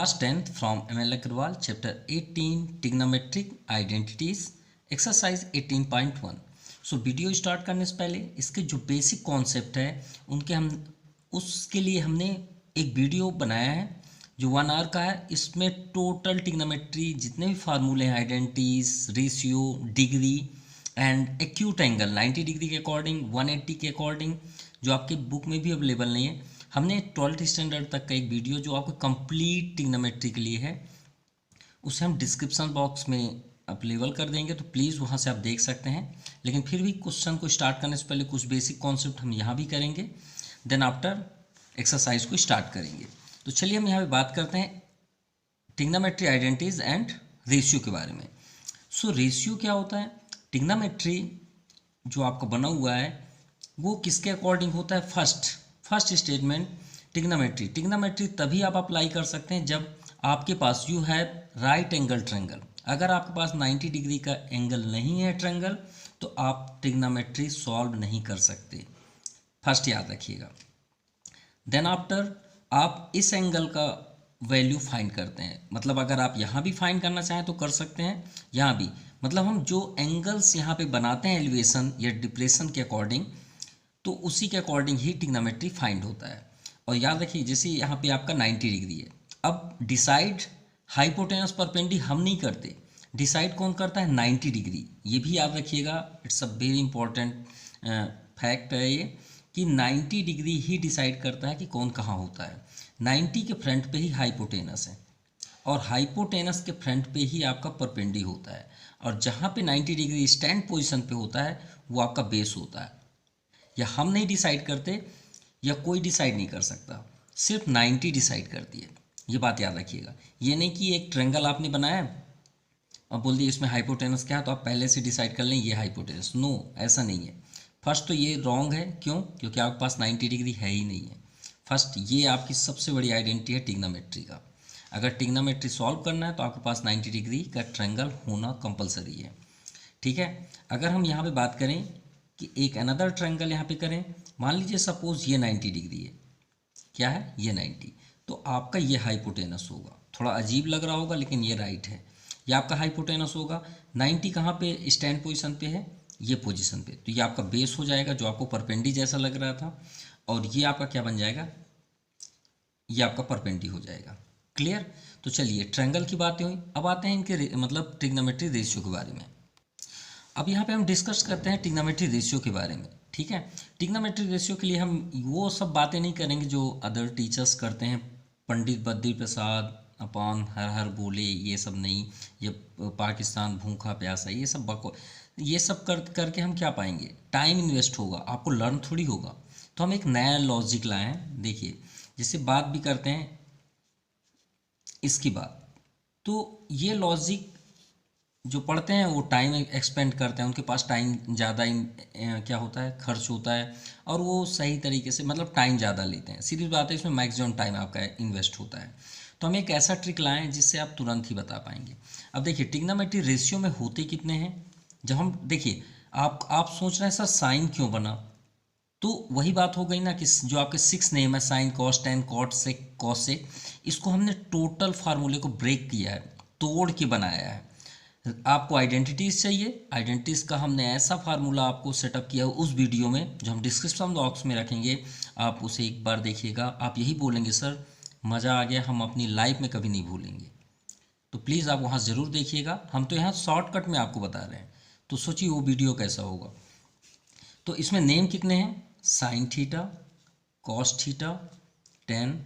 Class 10th from ML Agarwal, Chapter 18, Trigonometric Identities, Exercise 18.1. So video start करने से पहले इसके जो बेसिक कॉन्सेप्ट है उनके हम उसके लिए हमने एक वीडियो बनाया है जो 1 आवर का है। इसमें टोटल ट्रिग्नोमेट्री जितने भी फार्मूले हैं, identities, ratio, degree and acute angle 90 degree के अकॉर्डिंग, 180 के अकॉर्डिंग, जो आपके बुक में भी अवेलेबल नहीं है। हमने 12th स्टैंडर्ड तक का एक वीडियो जो आपको कंप्लीट ट्रिग्नोमेट्री के लिए है उसे हम डिस्क्रिप्शन बॉक्स में अवेलेबल कर देंगे, तो प्लीज़ वहाँ से आप देख सकते हैं। लेकिन फिर भी क्वेश्चन को स्टार्ट करने से पहले कुछ बेसिक कॉन्सेप्ट हम यहाँ भी करेंगे, देन आफ्टर एक्सरसाइज को स्टार्ट करेंगे। तो चलिए हम यहाँ पे बात करते हैं ट्रिग्नोमेट्री आइडेंटिटीज एंड रेशियो के बारे में। सो रेशियो क्या होता है? ट्रिग्नोमेट्री जो आपका बना हुआ है वो किसके अकॉर्डिंग होता है? फर्स्ट स्टेटमेंट, ट्रिग्नोमेट्री तभी आप अप्लाई कर सकते हैं जब आपके पास you have right angle triangle. अगर आपके पास 90 डिग्री का एंगल नहीं है ट्रायंगल, तो आप ट्रिग्नोमेट्री सॉल्व नहीं कर सकते। फर्स्ट याद रखिएगा। देन आफ्टर आप इस एंगल का वैल्यू फाइंड करते हैं, मतलब अगर आप यहाँ भी फाइंड करना चाहें तो कर सकते हैं, यहाँ भी, मतलब हम जो एंगल्स यहाँ पे बनाते हैं एलिवेशन या डिप्रेशन के अकॉर्डिंग, तो उसी के अकॉर्डिंग ही ट्रिग्नोमेट्री फाइंड होता है। और याद रखिए जैसे यहाँ पे आपका 90 डिग्री है, अब डिसाइड हाइपोटेनस परपेंडी हम नहीं करते, डिसाइड कौन करता है? 90 डिग्री। ये भी याद रखिएगा, it's a very important fact है ये कि 90 डिग्री ही डिसाइड करता है कि कौन कहाँ होता है। 90 के फ्रंट पे ही हाइपोटेनस है और हाइपोटेनस के फ्रंट पे ही आपका परपेंडी होता है, और जहाँ पे 90 डिग्री स्टैंड पोजीशन पे होता है वो आपका बेस होता है। या हम नहीं डिसाइड करते या कोई डिसाइड नहीं कर सकता, सिर्फ 90 डिसाइड करती है। ये बात याद रखिएगा। ये नहीं कि एक ट्रायंगल आपने बनाया और बोल दिया इसमें हाइपोटेनस क्या है तो आप पहले से डिसाइड कर लें ये हाइपोटेनस। नो, ऐसा नहीं है। फर्स्ट तो ये रॉन्ग है। क्यों? क्योंकि आपके पास 90 डिग्री है ही नहीं है। फर्स्ट ये आपकी सबसे बड़ी आइडेंटिटी है ट्रिग्नोमेट्री का। अगर ट्रिग्नोमेट्री सॉल्व करना है तो आपके पास 90 डिग्री का ट्रायंगल होना कंपलसरी है। ठीक है। अगर हम यहाँ पे बात करें कि एक अनदर ट्रायंगल यहाँ पे करें, मान लीजिए सपोज ये 90 डिग्री है, क्या है ये 90, तो आपका ये हाइपोटेनस होगा। थोड़ा अजीब लग रहा होगा लेकिन ये राइट है। ये आपका हाइपोटेनस होगा। 90 कहाँ पे स्टैंड पोजीशन पे है? ये पोजीशन पे, तो ये आपका बेस हो जाएगा जो आपको परपेंडी जैसा लग रहा था, और ये आपका क्या बन जाएगा? ये आपका परपेंडी हो जाएगा। क्लियर? तो चलिए ट्रायंगल की बातें हुई, अब आते हैं इनके मतलब ट्रिग्नोमेट्री रेशियो के बारे में। अब यहाँ पे हम डिस्कस करते हैं ट्रिग्नोमेट्री रेशियो के बारे में। ठीक है। ट्रिग्नोमेट्री रेशियो के लिए हम वो सब बातें नहीं करेंगे जो अदर टीचर्स करते हैं, पंडित बद्री प्रसाद अपॉन हर हर बोले, ये सब नहीं। ये पाकिस्तान भूखा प्यासा, ये सब बको, ये सब करके हम क्या पाएंगे? टाइम इन्वेस्ट होगा, आपको लर्न थोड़ी होगा। तो हम एक नया लॉजिक लाए हैं। देखिए जैसे बात भी करते हैं इसकी बात, तो ये लॉजिक जो पढ़ते हैं वो टाइम एक्सपेंड करते हैं, उनके पास टाइम ज़्यादा क्या होता है? खर्च होता है, और वो सही तरीके से मतलब टाइम ज़्यादा लेते हैं। सीधी बात है, इसमें मैक्सिमम टाइम आपका इन्वेस्ट होता है। तो हम एक ऐसा ट्रिक लाएं जिससे आप तुरंत ही बता पाएंगे। अब देखिए ट्रिग्नोमेट्री रेशियो में होते कितने हैं? जब हम देखिए आप सोच रहे हैं सर साइन क्यों बना, तो वही बात हो गई ना कि जो आपके 6 नेम है, साइन, कॉस, टेन, कॉट, सेक, कॉसेक, इसको हमने टोटल फार्मूले को ब्रेक किया है, तोड़ के बनाया है। आपको आइडेंटिटीज़ चाहिए, आइडेंटिटीज़ का हमने ऐसा फार्मूला आपको सेटअप किया उस वीडियो में जो हम डिस्क्रिप्शन बॉक्स में रखेंगे, आप उसे एक बार देखिएगा। आप यही बोलेंगे सर मज़ा आ गया, हम अपनी लाइफ में कभी नहीं भूलेंगे। तो प्लीज़ आप वहाँ ज़रूर देखिएगा। हम तो यहाँ शॉर्टकट में आपको बता रहे हैं, तो सोचिए वो वीडियो कैसा होगा। तो इसमें नेम कितने हैं? Sine theta, cos theta, ten.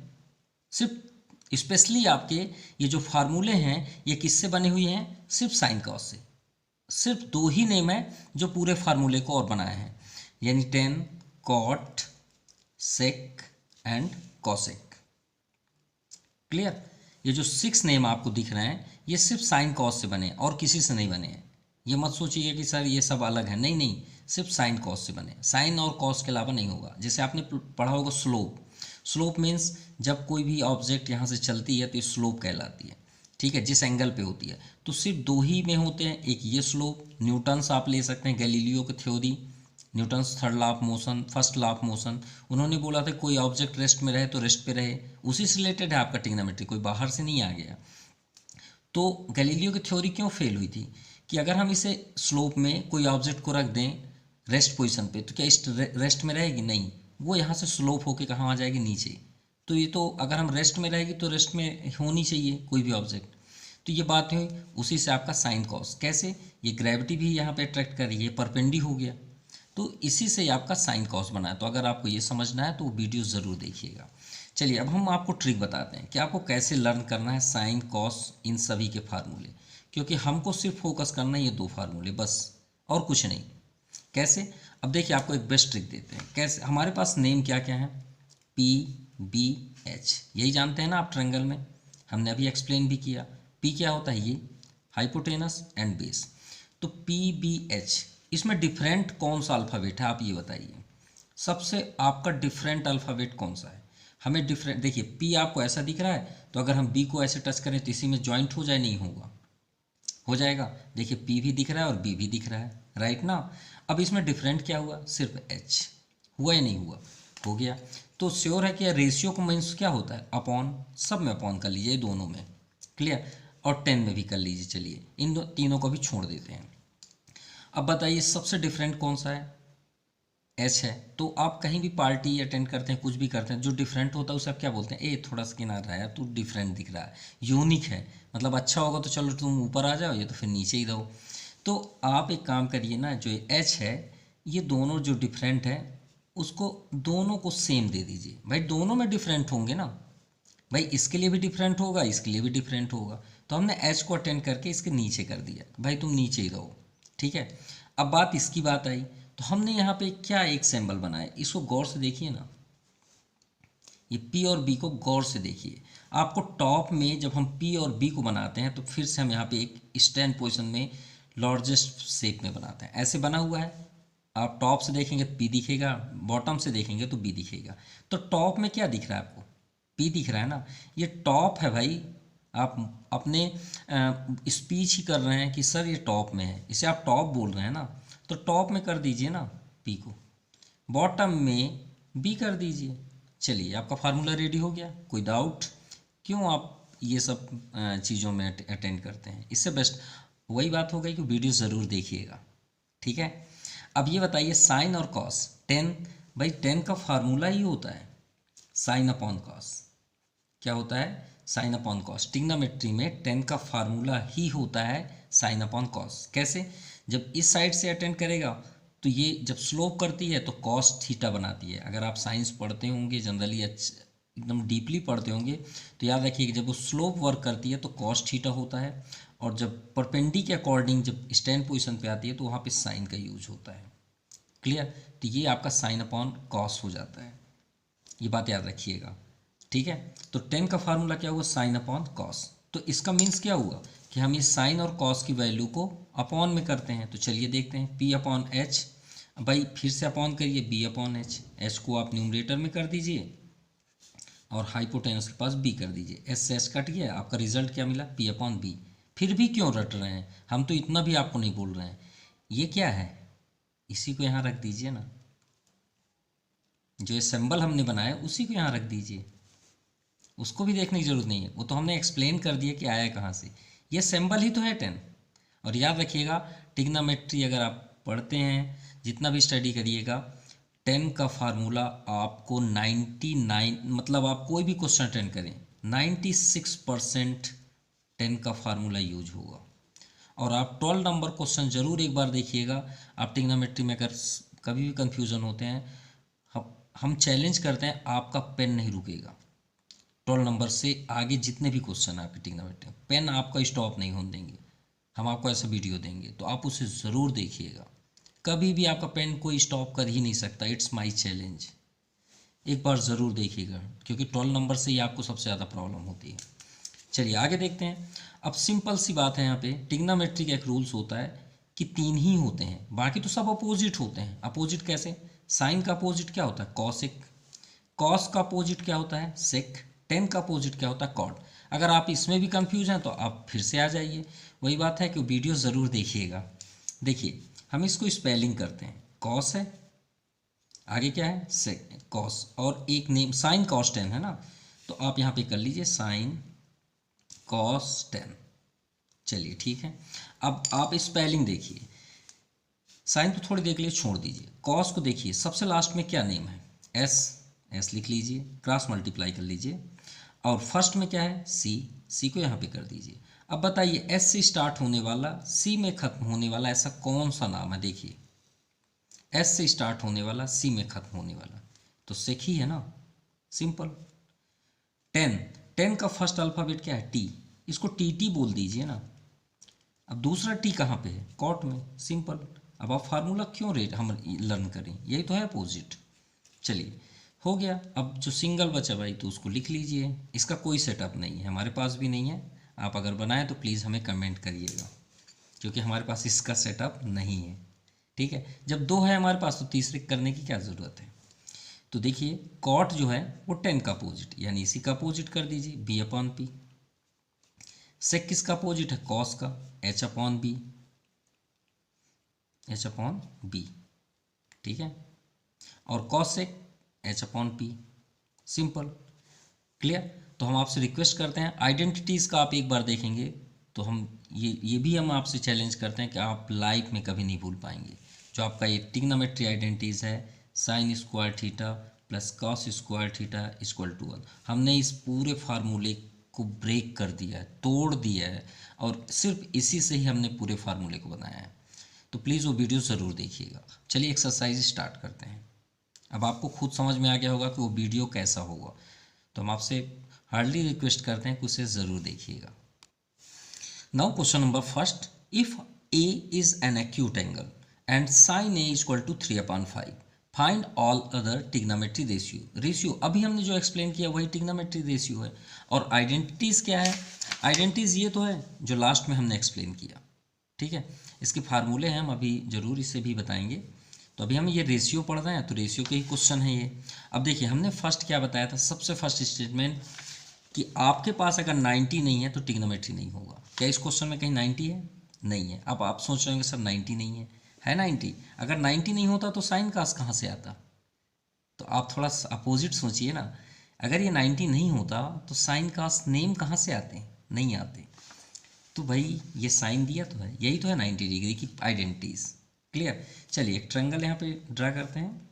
सिर्फ स्पेशली आपके ये जो फार्मूले हैं ये किससे बने हुए हैं? सिर्फ साइन कॉस से। सिर्फ 2 ही नेम है जो पूरे फार्मूले को और बनाए हैं, यानी tan, cot, sec and cosec. Clear? ये जो 6 नेम आपको दिख रहे हैं ये सिर्फ साइन कॉस से बने, और किसी से नहीं बने हैं। ये मत सोचिए कि सर ये सब अलग है, नहीं नहीं, सिर्फ साइन कॉस से बने। साइन और कॉस के अलावा नहीं होगा। जैसे आपने पढ़ा होगा स्लोप, स्लोप मीन्स जब कोई भी ऑब्जेक्ट यहाँ से चलती है तो ये स्लोप कहलाती है। ठीक है, जिस एंगल पे होती है। तो सिर्फ 2 ही में होते हैं, एक ये स्लोप, न्यूटन्स आप ले सकते हैं, गैलीलियो की theory, Newton's third law of motion, first law of motion. उन्होंने बोला था कोई ऑब्जेक्ट रेस्ट में रहे तो रेस्ट पे रहे, उसी से रिलेटेड है आपका ट्रिग्नोमेट्री, कोई बाहर से नहीं आ गया। तो गैलीलियो की थ्योरी क्यों फेल हुई थी कि अगर हम इसे स्लोप में कोई ऑब्जेक्ट को रख दें रेस्ट पोजीशन पे तो क्या इस रेस्ट में रहेगी? नहीं, वो यहाँ से स्लोप होके कहाँ आ जाएगी? नीचे। तो ये तो अगर हम रेस्ट में रहेगी तो रेस्ट में होनी चाहिए कोई भी ऑब्जेक्ट। तो ये बात हुई, उसी से आपका साइन कॉस। कैसे? ये ग्रेविटी भी यहाँ पे अट्रैक्ट कर रही है, परपेंडी हो गया, तो इसी से आपका साइन कॉस बना है। तो अगर आपको ये समझना है तो वो वीडियो ज़रूर देखिएगा। चलिए अब हम आपको ट्रिक बताते हैं कि आपको कैसे लर्न करना है साइन कॉस इन सभी के फार्मूले, क्योंकि हमको सिर्फ फोकस करना है ये दो फार्मूले बस, और कुछ नहीं। कैसे? अब देखिए आपको एक बेस्ट ट्रिक देते हैं। कैसे? हमारे पास नेम क्या क्या है? पी बी एच, यही जानते हैं ना आप ट्रायंगल में, हमने अभी एक्सप्लेन भी किया। पी क्या होता है? ये हाइपोटेनस एंड बेस। तो पी बी एच, इसमें डिफरेंट कौन सा अल्फ़ाबेट है आप ये बताइए। सबसे आपका डिफरेंट अल्फ़ाबेट कौन सा है? हमें डिफरेंट, देखिए पी आपको ऐसा दिख रहा है तो अगर हम बी को ऐसे टच करें तो इसी में जॉइंट हो जाए? नहीं होगा, हो जाएगा। देखिए पी भी दिख रहा है और बी भी दिख रहा है, राइट ना। अब इसमें डिफरेंट क्या हुआ? सिर्फ एच हुआ या नहीं हुआ? हो गया। तो श्योर है कि रेशियो को मीन्स क्या होता है? अपॉन, सब में अपॉन कर लीजिए दोनों में, क्लियर, और 10 में भी कर लीजिए। चलिए इन तीनों को भी छोड़ देते हैं। अब बताइए सबसे डिफरेंट कौन सा है? एच है। तो आप कहीं भी पार्टी अटेंड करते हैं, कुछ भी करते हैं, जो डिफरेंट होता है उसे आप क्या बोलते हैं? ए थोड़ा सा किनारा है, तू डिफरेंट दिख रहा है, यूनिक है, मतलब अच्छा होगा तो चलो तुम ऊपर आ जाओ, ये तो फिर नीचे ही रहो। तो आप एक काम करिए ना, जो एच है ये दोनों जो डिफरेंट है उसको दोनों को सेम दे दीजिए। भाई दोनों में डिफरेंट होंगे ना, भाई इसके लिए भी डिफरेंट होगा, इसके लिए भी डिफरेंट होगा, तो हमने एच को अटेंड करके इसके नीचे कर दिया, भाई तुम नीचे ही रहो, ठीक है। अब बात इसकी बात आई तो हमने यहाँ पे क्या एक सिंबल बनाया, इसको गौर से देखिए ना, ये P और B को गौर से देखिए। आपको टॉप में जब हम P और B को बनाते हैं तो फिर से हम यहाँ पे एक स्टैंड पोजीशन में लार्जेस्ट शेप में बनाते हैं, ऐसे बना हुआ है। आप टॉप से देखेंगे तो P दिखेगा, बॉटम से देखेंगे तो B दिखेगा। तो टॉप में क्या दिख रहा है आपको? P दिख रहा है ना, ये टॉप है भाई। आप अपने स्पीच ही कर रहे हैं कि सर ये टॉप में है, इसे आप टॉप बोल रहे हैं ना, तो टॉप में कर दीजिए ना P को, बॉटम में B कर दीजिए। चलिए आपका फार्मूला रेडी हो गया। कोई डाउट? क्यों आप ये सब चीज़ों में अटेंड करते हैं? इससे बेस्ट वही बात हो गई कि वीडियो ज़रूर देखिएगा, ठीक है। अब ये बताइए साइन और कॉस, टेन, भाई टेन का फार्मूला ही होता है साइन अपॉन कॉस। क्या होता है? Sine upon cos. ट्रिग्नोमेट्री में टेन का फार्मूला ही होता है साइन अपॉन कॉस। कैसे? जब इस साइड से अटेंड करेगा तो ये जब स्लोप करती है तो कॉस थीटा बनाती है। अगर आप साइंस पढ़ते होंगे जनरली, एकदम डीपली पढ़ते होंगे, तो याद रखिए जब वो स्लोप वर्क करती है तो कॉस थीटा होता है, और जब परपेंडी के अकॉर्डिंग जब स्टैंड पोजीशन पे आती है तो वहाँ पे साइन का यूज होता है, क्लियर। तो ये आपका साइन अपॉन कॉस हो जाता है, ये बात याद रखिएगा, ठीक है। तो टेन का फार्मूला क्या हुआ? Sine upon cos. तो इसका मीन्स क्या हुआ कि हम इस साइन और कॉस की वैल्यू को अपॉन में करते हैं। तो चलिए देखते हैं, P अपॉन एच, भाई फिर से अपॉन करिए, B अपॉन एच, एच को आप न्यूमरेटर में कर दीजिए और हाइपोटेनस के पास B कर दीजिए, एच से एच कट गया, आपका रिजल्ट क्या मिला? P upon B. फिर भी क्यों रट रहे हैं? हम तो इतना भी आपको नहीं बोल रहे हैं। ये क्या है? इसी को यहाँ रख दीजिए ना, जो ये सिंबल हमने बनाया उसी को यहाँ रख दीजिए, उसको भी देखने की ज़रूरत नहीं है, वो तो हमने एक्सप्लेन कर दिया कि आया कहाँ से। ये सिंबल ही तो है 10। और याद रखिएगा ट्रिग्नोमेट्री अगर आप पढ़ते हैं, जितना भी स्टडी करिएगा, 10 का फार्मूला आपको 99, मतलब आप कोई भी क्वेश्चन अटेंड करें 96% 10 का फार्मूला यूज होगा। और आप 12 नंबर क्वेश्चन ज़रूर एक बार देखिएगा। आप ट्रिग्नोमेट्री में अगर कभी भी कन्फ्यूज़न होते हैं, हम चैलेंज करते हैं, आपका पेन नहीं रुकेगा। 12 नंबर से आगे जितने भी क्वेश्चन आपके ट्रिग्नोमेट्री, पेन आपका स्टॉप नहीं होने देंगे। हम आपको ऐसा वीडियो देंगे तो आप उसे ज़रूर देखिएगा, कभी भी आपका पेन कोई स्टॉप कर ही नहीं सकता। इट्स माय चैलेंज, एक बार ज़रूर देखिएगा, क्योंकि 12 नंबर से ही आपको सबसे ज़्यादा प्रॉब्लम होती है। चलिए आगे देखते हैं। अब सिंपल सी बात है, यहाँ पे ट्रिग्नोमेट्री का एक रूल्स होता है कि 3 ही होते हैं, बाकी तो सब अपोजिट होते हैं। अपोजिट कैसे? साइन का अपोजिट क्या होता है? कॉसिक। कॉस का अपोजिट क्या होता है? सेक। टेन का अपोजिट क्या होता है? कॉट। अगर आप इसमें भी कंफ्यूज हैं तो आप फिर से आ जाइए, वही बात है कि वीडियो ज़रूर देखिएगा। देखिए हम इसको स्पेलिंग करते हैं, कॉस है, आगे क्या है सेक कॉस, और एक नेम साइन कॉस टेन है ना, तो आप यहाँ पे कर लीजिए साइन कॉस टेन। चलिए ठीक है। अब आप स्पेलिंग देखिए, साइन तो थोड़ी देर के लिए छोड़ दीजिए, कॉस को देखिए सबसे लास्ट में क्या नेम है, एस, एस लिख लीजिए, क्रॉस मल्टीप्लाई कर लीजिए, और फर्स्ट में क्या है सी, सी को यहाँ पे कर दीजिए। अब बताइए एस से स्टार्ट होने वाला सी में खत्म होने वाला ऐसा कौन सा नाम है, देखिए एस से स्टार्ट होने वाला सी में खत्म होने वाला, तो सेक ही है ना, सिंपल। टेन, टेन का फर्स्ट अल्फ़ाबेट क्या है टी, इसको टी टी बोल दीजिए ना। अब दूसरा टी कहाँ पे है कॉट में, सिंपल। अब आप फार्मूला क्यों रेट हम लर्न करें, यही तो है अपोजिट। चलिए हो गया। अब जो सिंगल बचा भाई तो उसको लिख लीजिए, इसका कोई सेटअप नहीं है, हमारे पास भी नहीं है। आप अगर बनाएं तो प्लीज़ हमें कमेंट करिएगा, क्योंकि हमारे पास इसका सेटअप नहीं है। ठीक है, जब दो है हमारे पास तो तीसरे करने की क्या ज़रूरत है। तो देखिए कॉट जो है वो टेन का अपोजिट, यानी इसी का अपोजिट कर दीजिए बी अपॉन पी। सेक किसका अपोजिट है कॉस का, H upon B, H upon B. ठीक है, और cos sec H upon P, simple, clear. तो हम आपसे रिक्वेस्ट करते हैं आइडेंटिटीज़ का आप एक बार देखेंगे तो हम ये भी हम आपसे चैलेंज करते हैं कि आप लाइफ में कभी नहीं भूल पाएंगे। जो आपका ये ट्रिग्नोमेट्री आइडेंटिटीज़ है, sine square theta plus cos square theta equal to 1, हमने इस पूरे फार्मूले को ब्रेक कर दिया है, तोड़ दिया है, और सिर्फ इसी से ही हमने पूरे फार्मूले को बनाया है। तो प्लीज़ वो वीडियो ज़रूर देखिएगा। चलिए एक्सरसाइज स्टार्ट करते हैं। अब आपको खुद समझ में आ गया होगा कि वो वीडियो कैसा होगा, तो हम आपसे हार्डली रिक्वेस्ट करते हैं कि उसे ज़रूर देखिएगा। Now question number first, if A is an acute angle and sine A equal to 3/5, find all other trigonometry ratio. Ratio अभी हमने जो एक्सप्लेन किया वही ट्रिग्नोमेट्री रेशियो है, और आइडेंटिटीज़ क्या है, आइडेंटिटीज़ ये तो है जो लास्ट में हमने एक्सप्लेन किया। ठीक है, इसके फार्मूले हैं, हम अभी ज़रूर इसे भी बताएंगे। तो अभी हम ये रेशियो पढ़ रहे हैं तो रेशियो के ही क्वेश्चन है ये। अब देखिए हमने फर्स्ट क्या बताया था, सबसे फर्स्ट स्टेटमेंट कि आपके पास अगर 90 नहीं है तो ट्रिग्नोमेट्री नहीं होगा। क्या इस क्वेश्चन में कहीं 90 है, नहीं है। अब आप सोच रहे होंगे सर 90 नहीं है 90। अगर 90 नहीं होता तो साइन कास कहाँ से आता, तो आप थोड़ा अपोजिट सोचिए ना। अगर ये 90 नहीं होता तो साइन कास नेम कहाँ से आते, नहीं आते। तो भाई ये साइन दिया तो है, यही तो है 90 डिग्री की आइडेंटिटीज, क्लियर। चलिए एक ट्रायंगल यहाँ पे ड्रा करते हैं,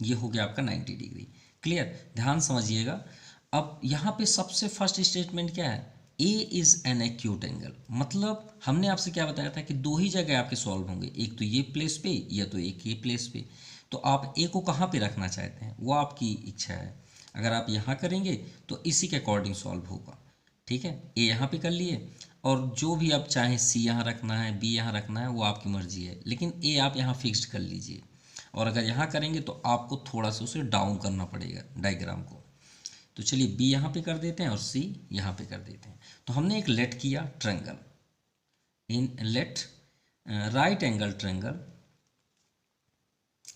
ये हो गया आपका 90 डिग्री, क्लियर। ध्यान समझिएगा। अब यहाँ पे सबसे फर्स्ट स्टेटमेंट क्या है, ए इज एन एक्यूट एंगल, मतलब हमने आपसे क्या बताया था कि दो ही जगह आपके सॉल्व होंगे, एक तो ये प्लेस पे या तो एक ये प्लेस पे। तो आप ए को कहाँ पे रखना चाहते हैं वो आपकी इच्छा है। अगर आप यहाँ करेंगे तो इसी के अकॉर्डिंग सॉल्व होगा। ठीक है, ए यहाँ पे कर लिए, और जो भी आप चाहें सी यहाँ रखना है बी यहाँ रखना है वो आपकी मर्जी है, लेकिन ए आप यहाँ फिक्स्ड कर लीजिए। और अगर यहाँ करेंगे तो आपको थोड़ा सा उसे डाउन करना पड़ेगा डायग्राम को। तो चलिए बी यहाँ पे कर देते हैं और सी यहाँ पे कर देते हैं। तो हमने एक लेट किया triangle, in let right angle triangle,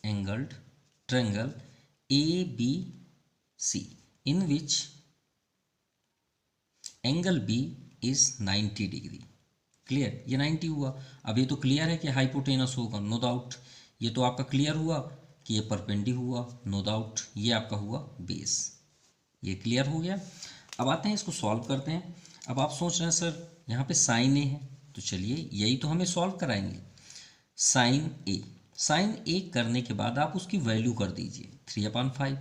angled triangle A B C, in which angle B is 90 degree, clear. ये 90 हुआ। अब ये तो क्लियर है कि हाइपोटेनस होगा, नो डाउट। ये तो आपका क्लियर हुआ कि ये परपेंडी हुआ, नो डाउट। ये आपका हुआ बेस, ये क्लियर हो गया। अब आते हैं इसको सॉल्व करते हैं। अब आप सोच रहे हैं सर यहाँ पे साइन ए है, तो चलिए यही तो हमें सॉल्व कराएंगे। साइन ए, साइन ए करने के बाद आप उसकी वैल्यू कर दीजिए 3/5।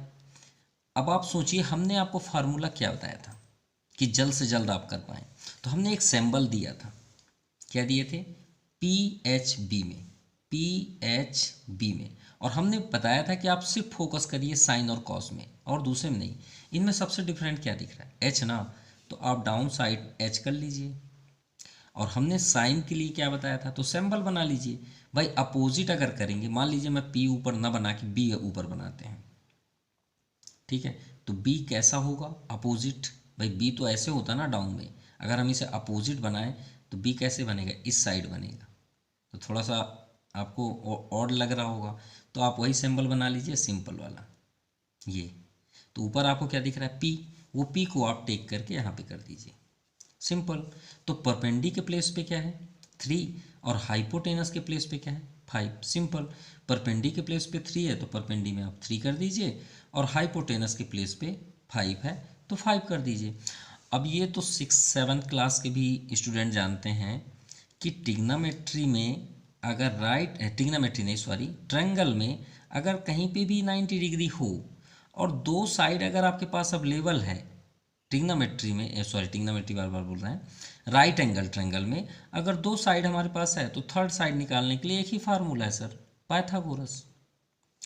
अब आप सोचिए हमने आपको फार्मूला क्या बताया था कि जल्द से जल्द आप कर पाएँ, तो हमने एक सिंबल दिया था, क्या दिए थे, पी एच बी में, पी एच बी में। और हमने बताया था कि आप सिर्फ फोकस करिए साइन और कॉस में और दूसरे में नहीं। इनमें सबसे डिफरेंट क्या दिख रहा है, एच ना, तो आप डाउन साइड एच कर लीजिए। और हमने साइन के लिए क्या बताया था, तो सिंबल बना लीजिए। भाई अपोजिट अगर करेंगे, मान लीजिए मैं पी ऊपर ना बना के बी ऊपर बनाते हैं, ठीक है, तो बी कैसा होगा अपोजिट। भाई बी तो ऐसे होता ना डाउन में, अगर हम इसे अपोजिट बनाएं तो बी कैसे बनेगा, इस साइड बनेगा। तो थोड़ा सा आपको ऑड लग रहा होगा, तो आप वही सिंबल बना लीजिए सिंपल वाला, ये। तो ऊपर आपको क्या दिख रहा है पी, वो पी को आप टेक करके यहाँ पे कर दीजिए, सिंपल। तो परपेंडी के प्लेस पे क्या है 3, और हाइपोटेनस के प्लेस पे क्या है 5, सिंपल। परपेंडी के प्लेस पे 3 है तो परपेंडी में आप 3 कर दीजिए, और हाइपोटेनस के प्लेस पे 5 है तो 5 कर दीजिए। अब ये तो 6-7 क्लास के भी स्टूडेंट जानते हैं कि ट्रिग्नोमेट्री में अगर ट्रिग्नोमेट्री नहीं सॉरी ट्रायंगल में अगर कहीं पे भी 90 डिग्री हो और दो साइड अगर आपके पास अवेलेबल है ट्रिग्नोमेट्री में, ट्रिग्नोमेट्री बार बार बोल रहे हैं, राइट एंगल ट्रायंगल में अगर दो साइड हमारे पास है तो थर्ड साइड निकालने के लिए एक ही फार्मूला है सर, पाइथागोरस,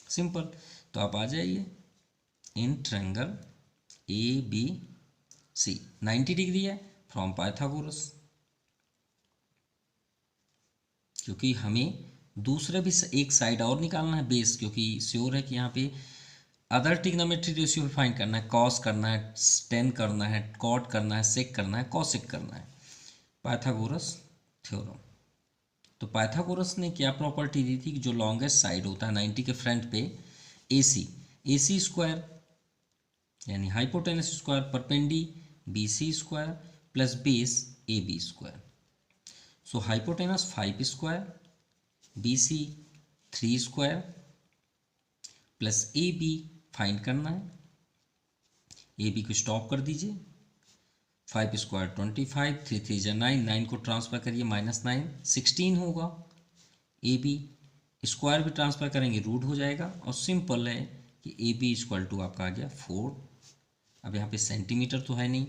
सिंपल। तो आप आ जाइए, in triangle A B C 90 degree है फ्रॉम पाइथागोरस, क्योंकि हमें दूसरे भी एक साइड और निकालना है बेस, क्योंकि श्योर है कि यहाँ पे अदर ट्रिग्नोमेट्री रेशियो फाइंड करना है, कॉस करना है, टेन करना है, कॉट करना है, सेक करना है, कॉसेक करना है, पाइथागोरस थ्योरम। तो पाइथागोरस ने क्या प्रॉपर्टी दी थी कि जो लॉन्गेस्ट साइड होता है 90 के फ्रंट पे, ए सी स्क्वायर यानी hypotenuse square perpendicular B C square plus base A B square. So hypotenuse 5 square, B C 3 square plus A B find करना है। ए बी को स्टॉप कर दीजिए, 5 स्क्वायर 25, 3 3 जा 9, 9 को ट्रांसफर करिए -9 16 होगा। ए बी स्क्वायर भी ट्रांसफर करेंगे रूट हो जाएगा, और सिंपल है कि ए बी इक्वल टू आपका आ गया 4। अब यहाँ पे सेंटीमीटर तो है नहीं,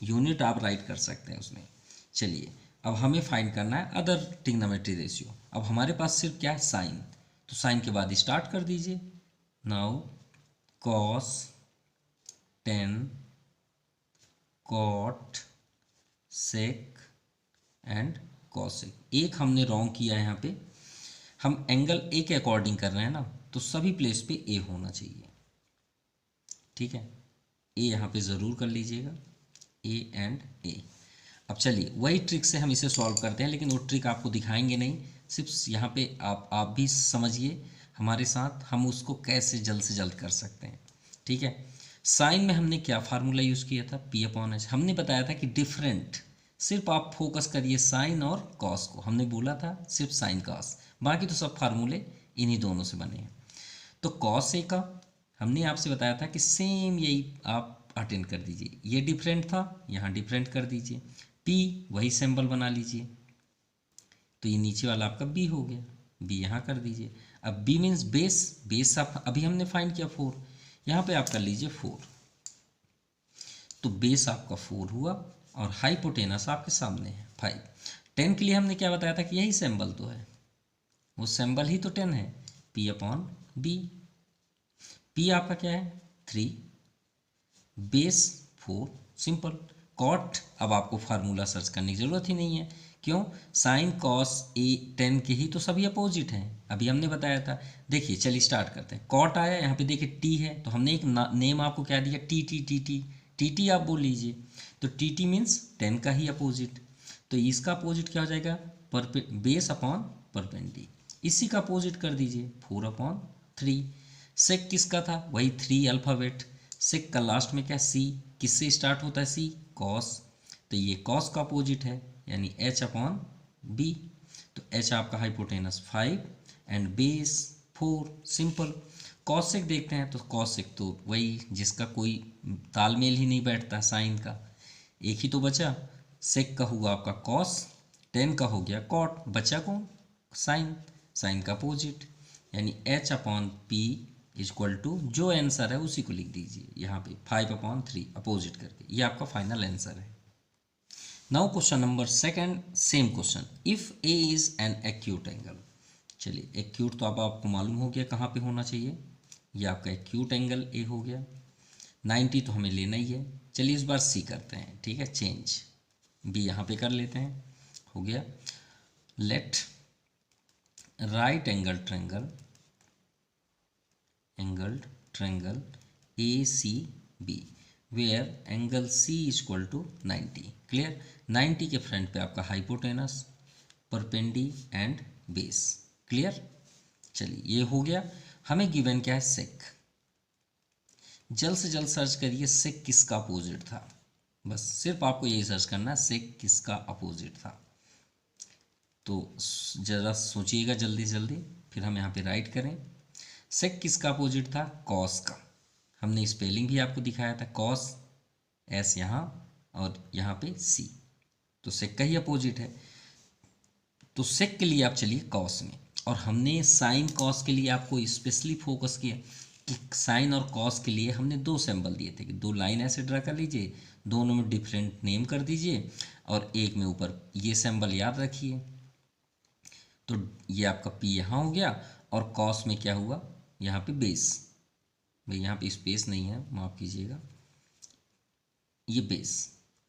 यूनिट आप राइट कर सकते हैं उसमें। चलिए अब हमें फाइंड करना है अदर ट्रिग्नोमेट्री रेशियो। अब हमारे पास सिर्फ क्या है, साइन, तो साइन के बाद स्टार्ट कर दीजिए। Now cos, tan, cot, sec and cosec. एक हमने रॉन्ग किया है यहाँ पे, हम एंगल ए के अकॉर्डिंग कर रहे हैं ना, तो सभी प्लेस पे ए होना चाहिए, ठीक है। ए यहाँ पे ज़रूर कर लीजिएगा, ए एंड ए। अब चलिए वही ट्रिक से हम इसे सॉल्व करते हैं, लेकिन वो ट्रिक आपको दिखाएंगे नहीं, सिर्फ यहाँ पे आप भी समझिए हमारे साथ, हम उसको कैसे जल्द से जल्द कर सकते हैं, ठीक है। साइन में हमने क्या फार्मूला यूज़ किया था, पी अपॉन एच। हमने बताया था कि डिफरेंट, सिर्फ आप फोकस करिए साइन और कॉस को, हमने बोला था सिर्फ साइन कॉस, बाकी तो सब फार्मूले इन्हीं दोनों से बने हैं। तो कॉस ए का हमने आपसे बताया था कि सेम यही आप अटेंड कर दीजिए, ये डिफरेंट था यहाँ डिफरेंट कर दीजिए, पी वही सिंबल बना लीजिए, तो ये नीचे वाला आपका बी हो गया, बी यहाँ कर दीजिए। अब बी मीन्स बेस, बेस आप अभी हमने फाइंड किया 4, यहाँ पे आप कर लीजिए 4, तो बेस आपका 4 हुआ, और हाइपोटेनस आपके सामने है 5। 10 के लिए हमने क्या बताया था कि यही सिंबल तो है, वो सिंबल ही तो 10 है, पी अपॉन बी। पी आपका क्या है 3, बेस 4, सिंपल। कॉट अब आपको फार्मूला सर्च करने की ज़रूरत ही नहीं है, क्यों, साइन कॉस ए 10 के ही तो सभी अपोजिट हैं, अभी हमने बताया था। देखिए चलिए स्टार्ट करते हैं। कॉट आया, यहाँ पे देखिए टी है, तो हमने एक नेम आपको क्या दिया, T T T T T T आप बोल लीजिए, तो टी टी मीन्स 10 का ही अपोजिट, तो इसका अपोजिट क्या हो जाएगा, बेस अपॉन परपेंडी। इसी का अपोजिट कर दीजिए 4 अपॉन 3। सेक किसका था, वही 3 अल्फ़ाबेट, सेक का लास्ट में क्या, सी, किससे स्टार्ट होता है, सी, कॉस, तो ये कॉस का अपोजिट है यानी एच अपॉन बी, तो एच आपका hypotenuse 5 and base 4, simple. Cosec देखते हैं, तो कॉसेक तो वही जिसका कोई तालमेल ही नहीं बैठता साइन का, एक ही तो बचा, सेक का हुआ आपका कॉस, 10 का हो गया कॉट, बचा कौन, साइन, साइन का अपोजिट, यानी H upon P equal to जो आंसर है उसी को लिख दीजिए यहाँ पे 5 अपॉन 3 अपोजिट करके, ये आपका फाइनल आंसर है। Now question number second, same question, if A is an acute angle. चलिए एक्यूट तो अब आपको मालूम हो गया कहाँ पे होना चाहिए, ये आपका एक्यूट एंगल ए हो गया, 90 तो हमें लेना ही है। चलिए इस बार सी करते हैं, ठीक है, चेंज, बी यहाँ पे कर लेते हैं, हो गया। Let right angle triangle A C B where angle C equal to 90, clear. 90 के फ्रंट पे आपका hypotenuse, perpendicular and base, clear. चलिए ये हो गया, हमें गिवन क्या है, सेक। जल्द से जल्द सर्च करिए सेक किसका अपोजिट था, बस सिर्फ आपको यही सर्च करना है, सेक किसका अपोजिट था। तो ज़रा सोचिएगा जल्दी से जल्दी, फिर हम यहाँ पे राइट करें। सेक किसका अपोजिट था? कॉस का। हमने स्पेलिंग भी आपको दिखाया था, कॉस, एस यहाँ और यहाँ पे सी, तो सेक का ही अपोजिट है। तो सेक के लिए आप चलिए कॉस में, और हमने साइन कॉस के लिए आपको स्पेशली फोकस किया कि साइन और कॉस के लिए हमने दो सिंबल दिए थे कि दो लाइन ऐसे ड्रा कर लीजिए, दोनों में डिफरेंट नेम कर दीजिए और एक में ऊपर ये सिंबल याद रखिए। तो ये आपका पी यहाँ हो गया, और कॉस में क्या हुआ, यहाँ पे बेस, भाई यहाँ पे स्पेस नहीं है, माफ़ कीजिएगा, ये बेस।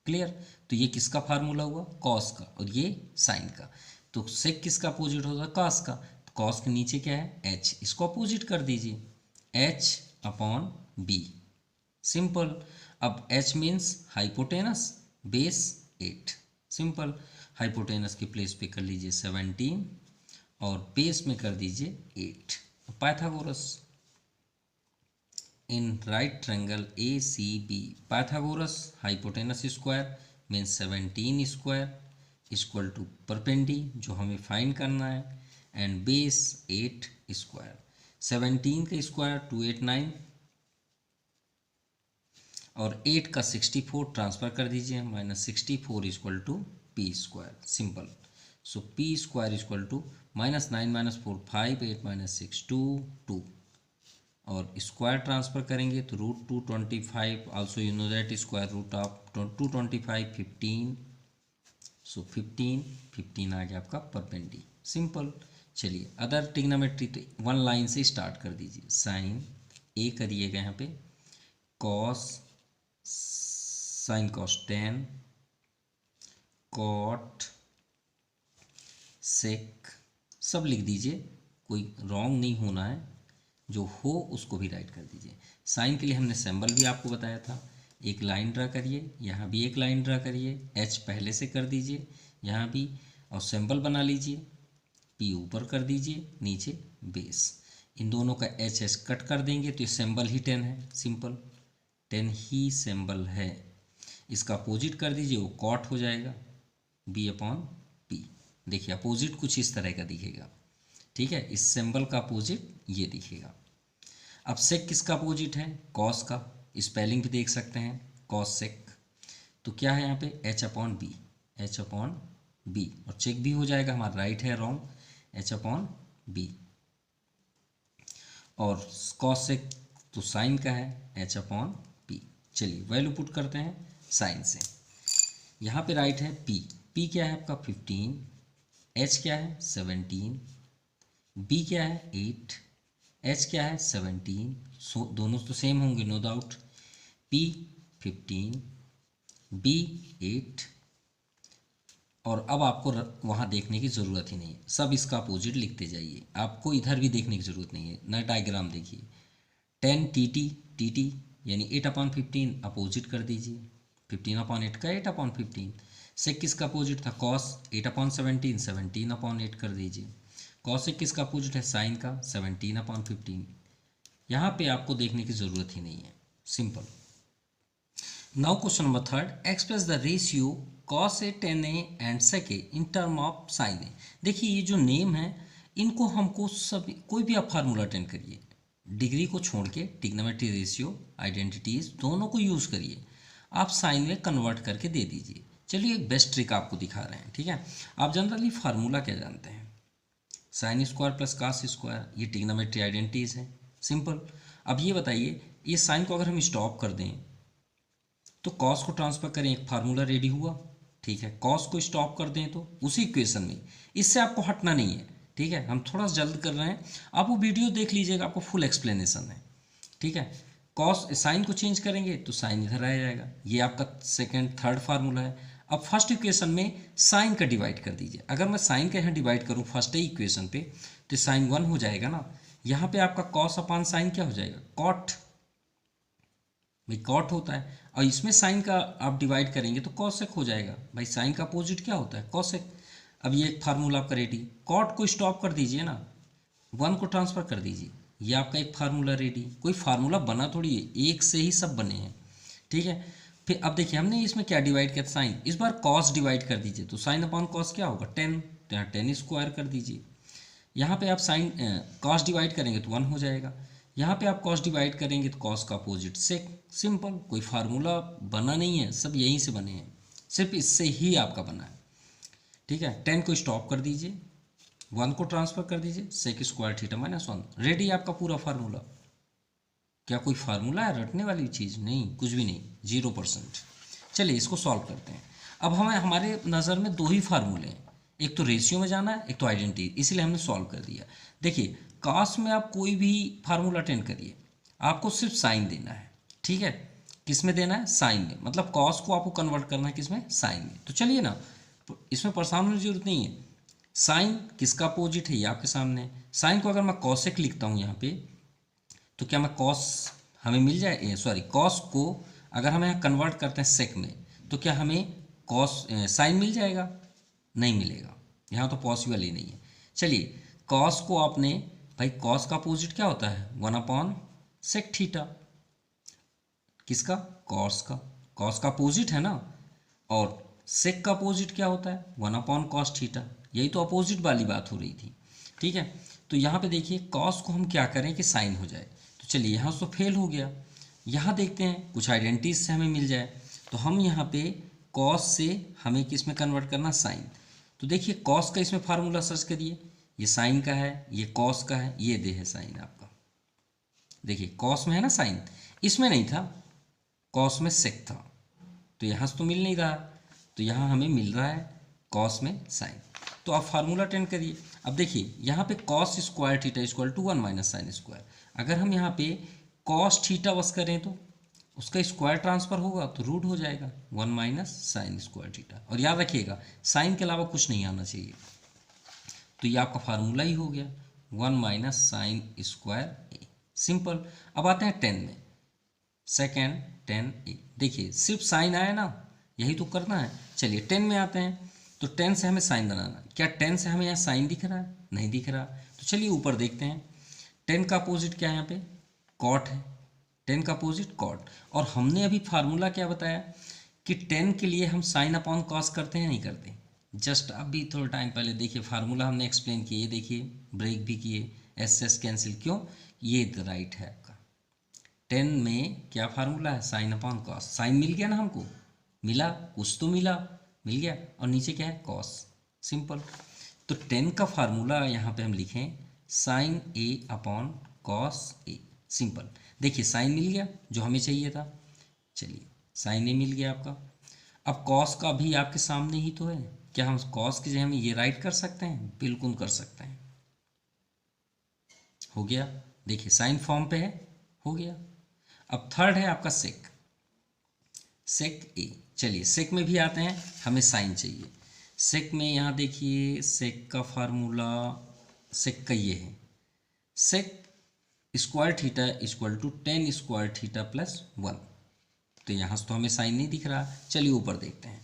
क्लियर? तो ये किसका फार्मूला हुआ? कॉस का, और ये साइन का। तो सेक किसका अपोजिट होगा? कॉस का। तो कॉस के नीचे क्या है? एच, इसको अपोजिट कर दीजिए, एच अपॉन बी, सिंपल। अब H means hypotenuse, base 8, simple. Hypotenuse की प्लेस पे कर लीजिए 17 और बेस में कर दीजिए 8। Pythagoras in right triangle ACB, Pythagoras hypotenuse square means 17 square equal to perpendi जो हमें फाइंड करना है, एंड बेस 8 स्क्वायर। 17 का स्क्वायर 289 और 8 का 64 ट्रांसफर कर दीजिए, -64 equal to P square, simple. So P square equal to -9 - 4 5 8 - 6 2 2, और स्क्वायर ट्रांसफर करेंगे तो √225, also you know that square root of 225 15, so 15 आ गया आपका परपेंडी, सिंपल। चलिए अदर ट्रिग्नोमेट्री, तो वन लाइन से स्टार्ट कर दीजिए। साइन ए करिएगा यहाँ पे, cos, sine cos 10, cot, sec, सब लिख दीजिए, कोई रॉन्ग नहीं होना है, जो हो उसको भी राइट कर दीजिए। साइन के लिए हमने सिंबल भी आपको बताया था, एक लाइन ड्रा करिए, यहाँ भी एक लाइन ड्रा करिए, एच पहले से कर दीजिए यहाँ भी, और सिंबल बना लीजिए, पी ऊपर कर दीजिए, नीचे बेस। इन दोनों का एच एच कट कर देंगे तो ये सिंबल ही 10 है, सिंपल, 10 ही सिंबल है। इसका अपोजिट कर दीजिए, वो कॉट हो जाएगा, बी अपॉन पी। देखिए अपोजिट कुछ इस तरह का दिखेगा, ठीक है, इस सिंबल का अपोजिट ये दिखेगा। अब सेक किसका अपोजिट है? कॉस का। स्पेलिंग भी देख सकते हैं, कॉस सेक। तो क्या है यहाँ पे? H upon B, H upon B, और चेक भी हो जाएगा हमारा राइट है रॉन्ग, एच अपॉन बी। और कॉस सेक तो साइन का है, एच अपॉन पी। चलिए वैल्यू पुट करते हैं साइन से। यहाँ पे राइट है पी, पी क्या है आपका 15, एच क्या है 17, बी क्या है 8, एच क्या है 17, सो दोनों तो सेम होंगे नो डाउट। पी 15, बी 8, और अब आपको वहाँ देखने की ज़रूरत ही नहीं है, सब इसका अपोजिट लिखते जाइए, आपको इधर भी देखने की ज़रूरत नहीं है। ना डायग्राम देखिए, 10 टी यानी 8/15 अपोजिट कर दीजिए, 15/8 का 8/15। सेक किसका अपोजिट था? कॉस, 8/17, 17/8 कर दीजिए। कॉसेक किसका अपोजिट है? साइन का, 17/15। यहाँ पे आपको देखने की ज़रूरत ही नहीं है, simple. Now question number 3, express the ratio cos A tan A and sec A in term of sine A. देखिए ये जो नेम है, इनको हमको सब, कोई भी आप फार्मूला अटेंड करिए, डिग्री को छोड़ के ट्रिग्नोमेट्री रेशियो, आइडेंटिटीज दोनों को यूज़ करिए, आप साइन में कन्वर्ट करके दे दीजिए। चलिए एक बेस्ट ट्रिक आपको दिखा रहे हैं, ठीक है। आप जनरली फार्मूला क्या जानते हैं? Sine square plus cos square, ये ट्रिग्नोमेट्री आइडेंटिटीज है, सिंपल। अब ये बताइए, ये साइन को अगर हम स्टॉप कर दें तो कॉस को ट्रांसफर करें, एक फार्मूला रेडी हुआ, ठीक है। कॉस को स्टॉप कर दें तो उसी इक्वेशन में, इससे आपको हटना नहीं है, ठीक है। हम थोड़ा सा जल्द कर रहे हैं, आप वो वीडियो देख लीजिएगा, आपको फुल एक्सप्लेनेशन है, ठीक है। कॉस साइन को चेंज करेंगे तो साइन इधर आ जाएगा, ये आपका सेकेंड थर्ड फार्मूला है। अब फर्स्ट इक्वेशन में साइन का डिवाइड कर दीजिए, अगर मैं साइन का यहाँ डिवाइड करूँ फर्स्ट ही इक्वेशन पे तो साइन 1 हो जाएगा ना, यहाँ पे आपका कॉस अपान साइन क्या हो जाएगा? कॉट, भाई कॉट होता है, और इसमें साइन का आप डिवाइड करेंगे तो कॉसेक हो जाएगा, भाई साइन का अपोजिट क्या होता है? कॉसेक। अब ये एक फार्मूला आपका रेडी, कॉट को स्टॉप कर दीजिए ना, 1 को ट्रांसफर कर दीजिए, ये आपका एक फार्मूला रेडी। कोई फार्मूला बना थोड़ी है, एक से ही सब बने हैं, ठीक है। फिर अब देखिए हमने इसमें क्या डिवाइड किया? साइन, इस बार कॉस डिवाइड कर दीजिए तो साइन अपॉन कॉस क्या होगा? 10, तो यहाँ 10 स्क्वायर कर दीजिए। यहाँ पे आप साइन कॉस डिवाइड करेंगे तो 1 हो जाएगा। यहाँ पे आप कॉस डिवाइड करेंगे तो कॉस का अपोजिट सेक। सिंपल, कोई फार्मूला बना नहीं है, सब यहीं से बने हैं, सिर्फ इससे ही आपका बना है। ठीक है, 10 को स्टॉप कर दीजिए, 1 को ट्रांसफर कर दीजिए, sec square theta minus 1, ready आपका पूरा फार्मूला। क्या कोई फार्मूला है रटने वाली चीज़? नहीं, कुछ भी नहीं, 0%। चलिए इसको सॉल्व करते हैं। अब हमें हमारे नज़र में दो ही फार्मूले हैं, एक तो रेशियो में जाना है, एक तो आइडेंटिटी, इसीलिए हमने सॉल्व कर दिया। देखिए कॉस में आप कोई भी फार्मूला अटेंड करिए, आपको सिर्फ साइन देना है। ठीक है, किस में देना है? साइन में, मतलब कॉस को आपको कन्वर्ट करना है किस में? साइन में। तो चलिए ना, इसमें परेशान होने की जरूरत नहीं है। साइन किसका अपोजिट है ये आपके सामने है। साइन को अगर मैं कॉसेक लिखता हूँ यहाँ पे, तो क्या मैं कॉस हमें मिल जाए, सॉरी कॉस को अगर हम यहाँ कन्वर्ट करते हैं सेक में, तो क्या हमें कॉस साइन मिल जाएगा? नहीं मिलेगा, यहाँ तो पॉसिबल ही नहीं है। चलिए कॉस को आपने, भाई कॉस का अपोजिट क्या होता है? 1 सेक थीटा। किसका? कॉस का। कॉस का अपोजिट है ना, और सेक का अपोजिट क्या होता है? 1/cos theta. यही तो अपोजिट वाली बात हो रही थी। ठीक है, तो यहाँ पे देखिए कॉस को हम क्या करें कि साइन हो जाए। तो चलिए यहाँ तो फेल हो गया, यहाँ देखते हैं कुछ आइडेंटिटीज से हमें मिल जाए। तो हम यहाँ पे कॉस से हमें किस में कन्वर्ट करना? साइन। तो देखिए कॉस का इसमें फार्मूला सर्च करिए, ये साइन का है, ये कॉस का है, ये दे है साइन आपका। देखिए कॉस में है ना साइन, इसमें नहीं था, कॉस में सेक था, तो यहाँ से तो मिल नहीं रहा, तो यहाँ हमें मिल रहा है कॉस में साइन। तो आप फार्मूला अटेंड करिए। अब देखिए यहाँ पे cos square theta equal to 1 minus sine square. अगर हम यहाँ पे कॉस थीटा बस करें तो उसका स्क्वायर ट्रांसफर होगा तो रूट हो जाएगा 1 माइनस साइन स्क्वायर थीटा। और याद रखिएगा साइन के अलावा कुछ नहीं आना चाहिए। तो ये आपका फार्मूला ही हो गया 1 माइनस साइन स्क्वायर ए। सिंपल। अब आते हैं 10 में, सेकेंड 10 ए। देखिए सिर्फ साइन आया ना, यही तो करना है। चलिए 10 में आते हैं, तो 10 से हमें साइन बनाना है। क्या 10 से हमें यहाँ साइन दिख रहा है? नहीं दिख रहा। तो चलिए ऊपर देखते हैं, 10 का अपोजिट क्या है यहाँ पे? कॉट है। 10 का अपोजिट कॉट। और हमने अभी फार्मूला क्या बताया कि 10 के लिए हम साइन अपॉन कॉस करते हैं, नहीं करते? जस्ट अभी थोड़ा टाइम पहले देखिए फार्मूला हमने एक्सप्लेन किए, देखिए ब्रेक भी किए, एस एस कैंसिल। क्यों? ये राइट है आपका। 10 में क्या फार्मूला है? Sine upon cos. साइन मिल गया ना हमको, मिला, कुछ तो मिला, मिल गया। और नीचे क्या है? कॉस। सिंपल। तो 10 का फार्मूला यहाँ पे हम लिखें sign A upon cos A. Simple. देखिए साइन मिल गया जो हमें चाहिए था, चलिए साइन ए मिल गया आपका। अब कॉस का भी आपके सामने ही तो है, क्या हम कॉस की जगह में ये राइट कर सकते हैं? बिल्कुल कर सकते हैं। हो गया, देखिए साइन फॉर्म पे है, हो गया। अब थर्ड है आपका सेक, सेक ए। चलिए सेक में भी आते हैं, हमें साइन चाहिए। सेक में यहाँ देखिए सेक का फार्मूला, सेक का ये है, sec square theta equal to 10 square theta plus 1। तो यहाँ से तो हमें साइन नहीं दिख रहा। चलिए ऊपर देखते हैं,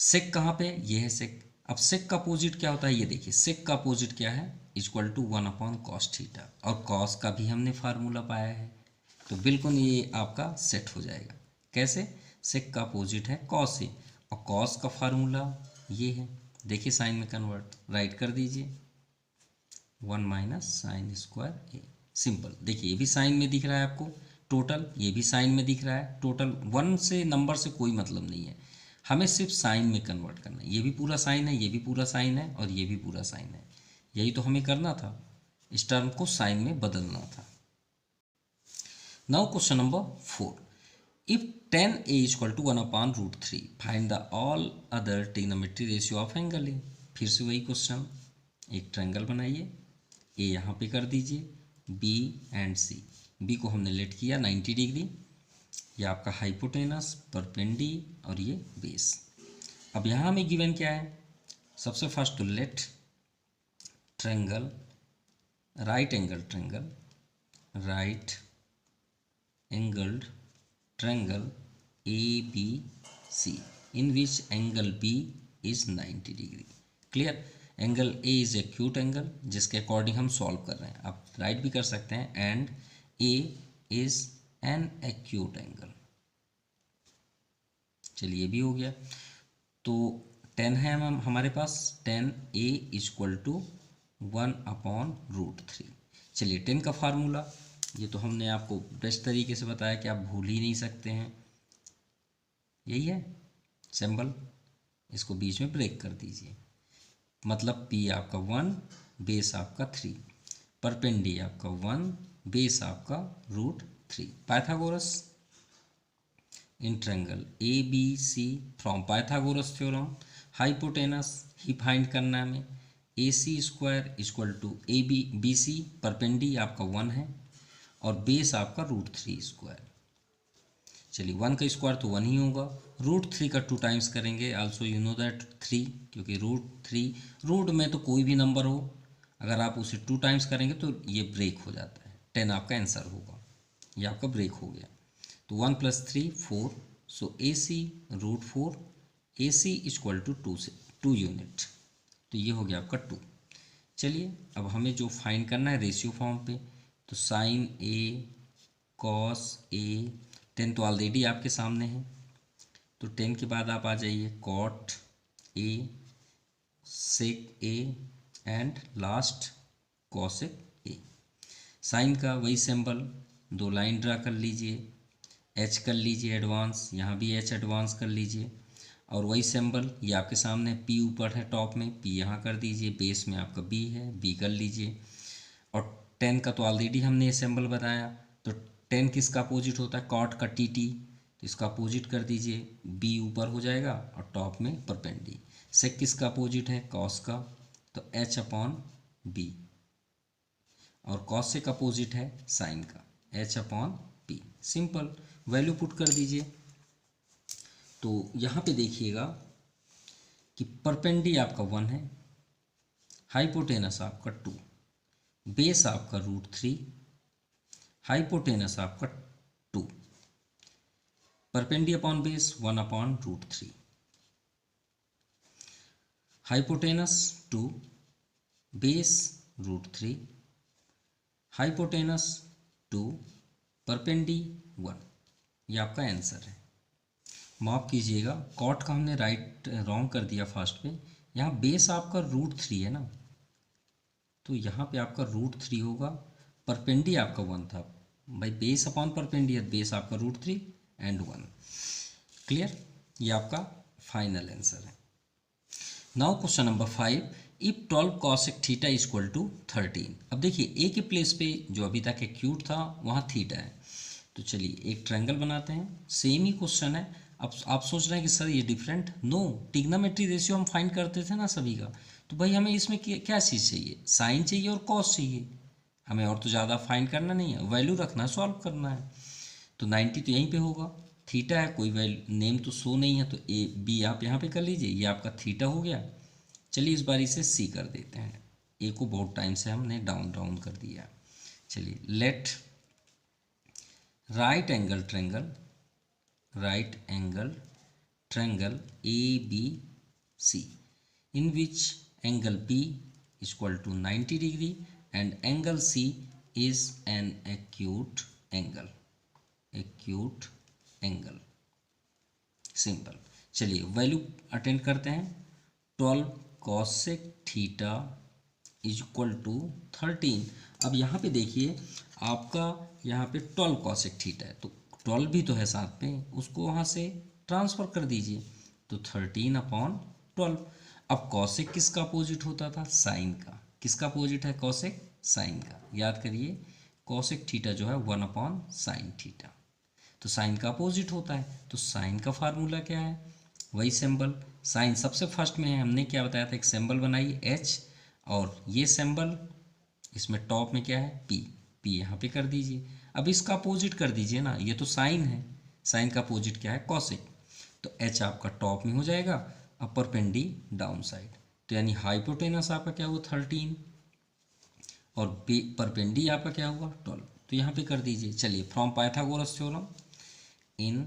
सेक कहाँ पे? ये है सेक। अब सेक का अपोजिट क्या होता है? ये देखिए सेक का अपोजिट क्या है? Equal to 1/cos theta. और कॉस का भी हमने फार्मूला पाया है, तो बिल्कुल ये आपका सेट हो जाएगा। कैसे? सेक का अपोजिट है कॉस से, और कॉस का फार्मूला ये है, देखिए साइन में कन्वर्ट, राइट कर दीजिए 1 माइनस साइन स्क्वायर ए। सिंपल। देखिए ये भी साइन में दिख रहा है आपको टोटल, ये भी साइन में दिख रहा है टोटल। 1 से नंबर से कोई मतलब नहीं है, हमें सिर्फ साइन में कन्वर्ट करना है। ये भी पूरा साइन है, ये भी पूरा साइन है, और ये भी पूरा साइन है। यही तो हमें करना था, इस टर्म को साइन में बदलना था। Now question number 4, if 10a equal to 1/√3 find the all other trigonometry ratio of angle A. फिर से वही क्वेश्चन, एक ट्रायंगल बनाइए, ए यहाँ पे कर दीजिए, बी एंड सी। बी को हमने लेट किया 90 डिग्री, ये आपका हाइपोटेनस, परपेंडी, और ये बेस। अब यहाँ हमें गिवन क्या है? सबसे फर्स्ट तो let triangle, right angle triangle, right angled triangle ABC in which angle B is 90 degree. Clear? Angle A is acute angle, जिसके अकॉर्डिंग हम सॉल्व कर रहे हैं। आप राइट भी कर सकते हैं, and A is an acute angle. चलिए भी हो गया। तो 10 है हम हमारे पास, 10a इक्वल टू 1/√3। चलिए 10 का फार्मूला, ये तो हमने आपको बेस्ट तरीके से बताया कि आप भूल ही नहीं सकते हैं, यही है सिंबल। इसको बीच में ब्रेक कर दीजिए, मतलब p आपका 1, बेस आपका 3, परपेंडी आपका 1, बेस आपका √3। Pythagoras in triangle ABC from Pythagoras theorem, hypotenuse he find करना है हमें। AC² इक्वल टू BC, परपेंडी आपका 1 है और बेस आपका √3²। चलिए 1 का स्क्वायर तो 1 ही होगा, √3 का 2 टाइम्स करेंगे, आल्सो यू नो दैट 3, क्योंकि √3 रूट में तो कोई भी नंबर हो, अगर आप उसे 2 टाइम्स करेंगे तो ये ब्रेक हो जाता है, 10 आपका आंसर होगा, ये आपका ब्रेक हो गया। तो 1 + 3 4, so AC √4, AC equal to 2 unit, तो ये हो गया आपका 2। चलिए अब हमें जो फाइंड करना है रेशियो फॉर्म पे, तो sin A cos A, 10 तो ऑलरेडी आपके सामने है, तो 10 के बाद आप आ जाइए cot A, sec A and last cosec A। Sine का वही सिंबल, 2 लाइन ड्रा कर लीजिए, H कर लीजिए एडवांस, यहाँ भी H एडवांस कर लीजिए, और वही सिंबल ये आपके सामने, P ऊपर है टॉप में, P यहाँ कर दीजिए, बेस में आपका B है, B कर लीजिए। और 10 का तो ऑलरेडी हमने ये सिंबल बताया, तो 10 किसका अपोजिट होता है, कॉट का TT, तो इसका अपोजिट कर दीजिए, B ऊपर हो जाएगा और टॉप में परपेंडी। सेक किसका अपोजिट है, कॉस का, तो H/B, और कॉस सेक अपोजिट है साइन का, H/P। सिंपल, वैल्यू पुट कर दीजिए। तो यहाँ पे देखिएगा कि परपेंडी आपका 1 है, हाइपोटेनस आपका 2, बेस आपका √3, हाइपोटेनस आपका 2, perpendicular upon base 1/√3, hypotenuse 2, base √3, hypotenuse 2, perpendicular 1। ये आपका आंसर है। माफ कीजिएगा, कॉट का हमने रॉन्ग कर दिया फर्स्ट पे, यहाँ बेस आपका √3 है ना, तो यहाँ पे आपका √3 होगा, परपेंडी आपका 1 था भाई, बेस अपॉन परपेंडी है, बेस आपका √3 एंड 1। क्लियर, ये आपका फाइनल आंसर है। Now question number 5, if 12 cosec theta equal to 13। अब देखिए ए के प्लेस पे जो अभी तक एक्यूट था वहाँ थीटा है, तो चलिए एक ट्रायंगल बनाते हैं, सेम ही क्वेश्चन है। अब आप सोच रहे हैं कि सर ये डिफरेंट, नो, टिग्नोमेट्री रेशियो हम फाइंड करते थे ना सभी का, तो भाई हमें इसमें क्या चीज़ चाहिए, साइन चाहिए और कॉस चाहिए, हमें और तो ज़्यादा फाइंड करना नहीं है, वैल्यू रखना है, सॉल्व करना है। तो 90 तो यहीं पे होगा, थीटा है, कोई वैल्यू नेम तो शो नहीं है, तो B आप यहाँ पे कर लीजिए, ये आपका थीटा हो गया। चलिए इस बार इसे C कर देते हैं, ए को बहुत टाइम से हमने डाउन कर दिया। चलिए let right angle triangle ABC, in which angle B equal to 90 degree and angle C is an acute angle। Simple, चलिए वैल्यू अटेंड करते हैं। 12 cosec थीटा इक्वल टू 13। अब यहाँ पे देखिए आपका, यहाँ पे 12 cosec थीटा है, तो 12 भी तो है साथ में, उसको वहाँ से ट्रांसफ़र कर दीजिए, तो 13/12। अब कॉसेक किसका अपोजिट होता था, साइन का, किसका अपोजिट है कॉसेक, साइन का, याद करिए कॉसेक थीटा जो है 1/sin थीटा, तो साइन का अपोजिट होता है, तो साइन का फार्मूला क्या है, वही सिंबल, साइन सबसे फर्स्ट में है, हमने क्या बताया था, एक सिंबल बनाइए H, और ये सिंबल इसमें टॉप में क्या है P यहाँ पे कर दीजिए। अब इसका अपोजिट कर दीजिए ना, ये तो साइन है, साइन का अपोजिट क्या है कॉसेक, तो H आपका टॉप में हो जाएगा, अपर पेंडी डाउन साइड, तो यानी हाइपोटेनस आपका क्या हुआ 13 और परपेंडी आपका क्या हुआ 12, तो यहाँ पे कर दीजिए। चलिए from Pythagoras theorem in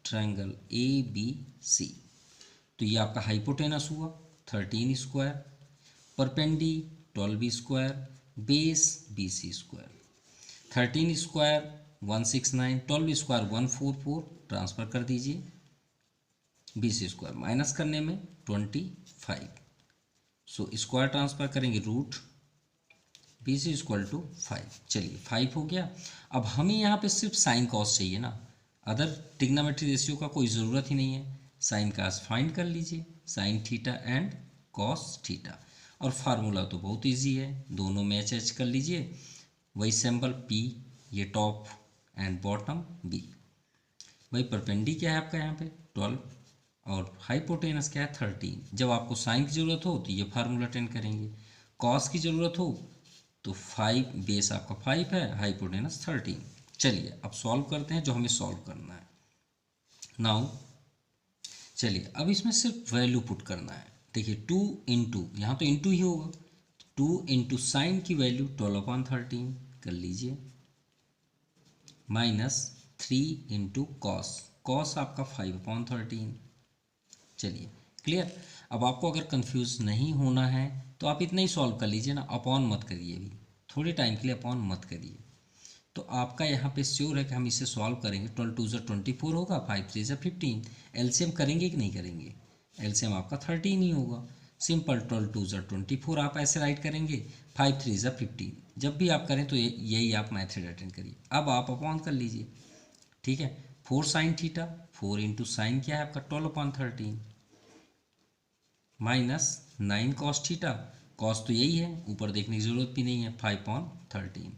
triangle ABC, तो ये आपका हाइपोटेनस हुआ 13², परपेंडी 12² बेस BC², 13² 169, 12² 144, ट्रांसफ़र कर दीजिए, BC² माइनस करने में 25। सो स्क्वायर ट्रांसफर करेंगे रूट BC=5। चलिए 5 हो गया। अब हमें यहाँ पे सिर्फ साइन कॉस चाहिए ना, अदर ट्रिग्नोमेट्री रेशियो का कोई ज़रूरत ही नहीं है। साइन कॉस फाइंड कर लीजिए, sine theta and cos theta. और फार्मूला तो बहुत इजी है, दोनों में एच कर लीजिए। वही सिंबल P, ये टॉप एंड बॉटम B। वही परपेंडी क्या है आपका यहाँ पे 12 और हाइपोटेनस क्या है 13। जब आपको साइन की ज़रूरत हो तो ये फार्मूला 10 करेंगे, कॉस की ज़रूरत हो तो 5, बेस आपका 5 है, हाइपोटेनस 13। चलिए अब सॉल्व करते हैं जो हमें सॉल्व करना है। नाउ चलिए अब इसमें सिर्फ वैल्यू पुट करना है। देखिए 2 इंटू, यहाँ तो इंटू ही होगा, 2 इंटू साइन की वैल्यू 12/13 कर लीजिए, माइनस 3 इंटू कॉस, कॉस आपका 5/13। चलिए क्लियर। अब आपको अगर कंफ्यूज नहीं होना है तो आप इतना ही सॉल्व कर लीजिए ना, अपॉन मत करिए, अभी थोड़े टाइम के लिए अपॉन मत करिए। तो आपका यहाँ पे श्योर है कि हम इसे सॉल्व करेंगे। 12 2 24 होगा, 5 3 15। एलसीएम करेंगे कि नहीं करेंगे? एलसीएम आपका 13 ही होगा। सिंपल 12 2 24 आप ऐसे राइट करेंगे, 5 3 15। जब भी आप करें तो यही आप मैथड अटेंड करिए। अब आप अपॉन कर लीजिए, ठीक है। 4 साइन थीटा, 4 इंटू साइन क्या है आपका 12/13, माइनस 9 कॉस थीटा, कॉस तो यही है, ऊपर देखने की ज़रूरत भी नहीं है, 5/13।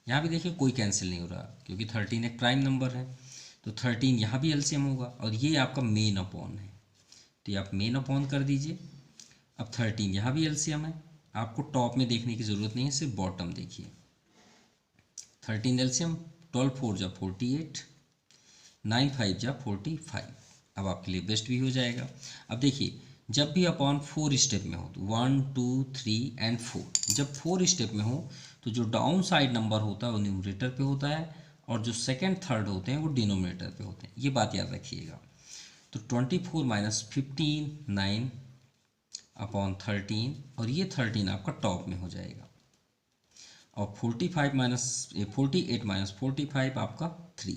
यहाँ भी देखिए कोई कैंसिल नहीं हो रहा क्योंकि 13 एक प्राइम नंबर है, तो 13 यहाँ भी एलसीएम होगा। और ये आपका मेन अपॉन है, तो ये आप मेन अपॉन कर दीजिए। अब 13 यहाँ भी एलसीएम है, आपको टॉप में देखने की ज़रूरत नहीं है, सिर्फ बॉटम देखिए। 13 एलसीएम, 12 4 जा 48, 9 5 जा 45। अब आपके लिए बेस्ट भी हो जाएगा। अब देखिए जब भी अपॉन 4 स्टेप में हो तो 1 2 3 एंड 4, जब 4 स्टेप में हो तो जो डाउन साइड नंबर होता है वो न्यूमरेटर पे होता है और जो सेकंड थर्ड होते हैं वो डिनोमिनेटर पे होते हैं, ये बात याद रखिएगा। तो 24 माइनस 15 9/13 और ये 13 आपका टॉप में हो जाएगा। और 48 माइनस 45 आपका 3।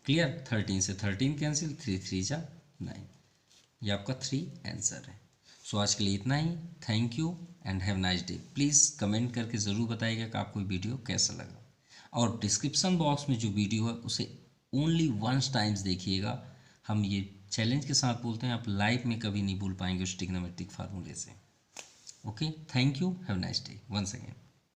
क्लियर, 13 से 13 कैंसिल, 3 3 जा 9। ये आपका 3 आंसर है। सो आज के लिए इतना ही। Thank you and have nice day. Please comment करके ज़रूर बताइएगा कि आपको वीडियो कैसा लगा। और डिस्क्रिप्शन बॉक्स में जो वीडियो है उसे ओनली वंस टाइम्स देखिएगा। हम ये चैलेंज के साथ बोलते हैं, आप लाइफ में कभी नहीं भूल पाएंगे उस ट्रिग्नोमेट्रिक फार्मूले से। Okay, thank you, have nice day once again.